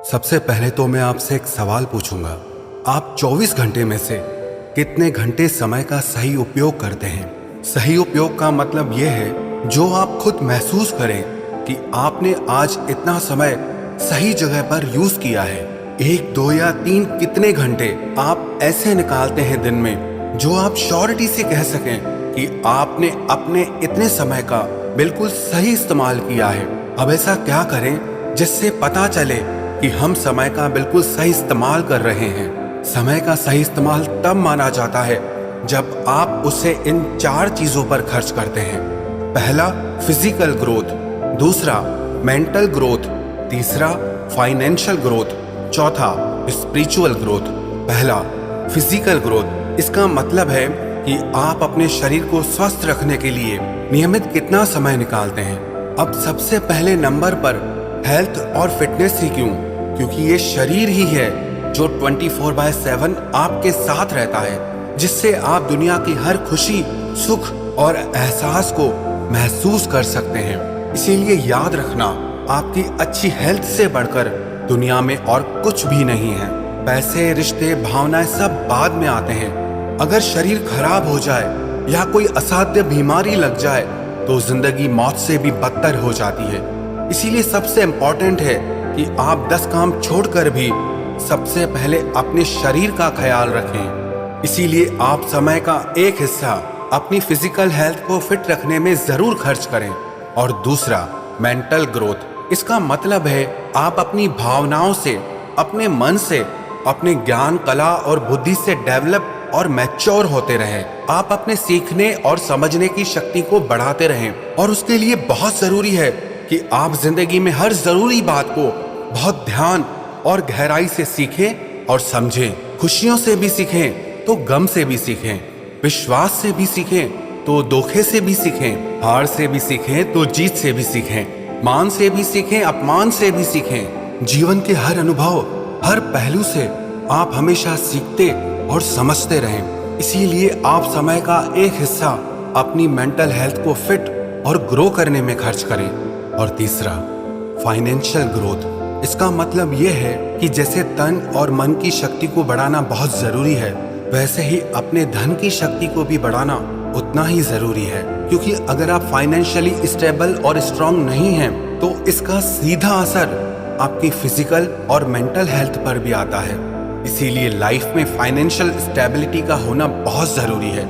सबसे पहले तो मैं आपसे एक सवाल पूछूंगा। आप 24 घंटे में से कितने घंटे समय का सही उपयोग करते हैं? सही उपयोग का मतलब यह है जो आप खुद महसूस करें कि आपने आज इतना समय सही जगह पर यूज किया है। 1, 2 या 3 कितने घंटे आप ऐसे निकालते हैं दिन में जो आप श्योरिटी से कह सकें कि आपने अपने इतने समय का बिल्कुल सही इस्तेमाल किया है। अब ऐसा क्या करें जिससे पता चले कि हम समय का बिल्कुल सही इस्तेमाल कर रहे हैं। समय का सही इस्तेमाल तब माना जाता है जब आप उसे इन 4 चीजों पर खर्च करते हैं। पहला, फिजिकल ग्रोथ। दूसरा, मेंटल ग्रोथ। तीसरा, फाइनेंशियल ग्रोथ। चौथा, स्पिरिचुअल ग्रोथ। पहला, फिजिकल ग्रोथ। इसका मतलब है कि आप अपने शरीर को स्वस्थ रखने के लिए नियमित कितना समय निकालते हैं। अब सबसे पहले नंबर पर हेल्थ और फिटनेस ही क्यों? क्योंकि ये शरीर ही है जो 24/7 आपके साथ रहता है, जिससे आप दुनिया की हर खुशी, सुख और एहसास को महसूस कर सकते हैं। इसीलिए याद रखना, आपकी अच्छी हेल्थ से बढ़कर दुनिया में और कुछ भी नहीं है। पैसे, रिश्ते, भावनाएं सब बाद में आते हैं। अगर शरीर खराब हो जाए या कोई असाध्य बीमारी लग जाए तो जिंदगी मौत से भी बदतर हो जाती है। इसीलिए सबसे इम्पोर्टेंट है कि आप 10 काम छोड़कर भी सबसे पहले अपने शरीर का ख्याल रखें। इसीलिए आप समय का एक हिस्सा अपनी फिजिकल हेल्थ को फिट रखने में जरूर खर्च करें। और दूसरा, मेंटल ग्रोथ। इसका मतलब है आप अपनी भावनाओं से, अपने मन से, अपने ज्ञान, कला और बुद्धि से डेवलप और मैच्योर होते रहें। आप अपने सीखने और समझने की शक्ति को बढ़ाते रहें। और उसके लिए बहुत जरूरी है कि आप जिंदगी में हर जरूरी बात को बहुत ध्यान और गहराई से सीखें और समझें। खुशियों से भी सीखें तो गम से भी सीखें, विश्वास से भी सीखें तो धोखे से भी सीखें, हार से भी सीखें तो जीत से भी सीखें, मान से भी सीखें, अपमान से भी सीखें। जीवन के हर अनुभव, हर पहलू से आप हमेशा सीखते और समझते रहें। इसीलिए आप समय का एक हिस्सा अपनी मेंटल हेल्थ को फिट और ग्रो करने में खर्च करें। और तीसरा, फाइनेंशियल ग्रोथ। इसका मतलब यह है कि जैसे तन और मन की शक्ति को बढ़ाना बहुत जरूरी है, वैसे ही अपने धन की शक्ति को भी बढ़ाना उतना ही जरूरी है। क्योंकि अगर आप फाइनेंशियली स्टेबल और स्ट्रांग नहीं हैं तो इसका सीधा असर आपकी फिजिकल और मेंटल हेल्थ पर भी आता है। इसीलिए लाइफ में फाइनेंशियल स्टेबिलिटी का होना बहुत जरूरी है।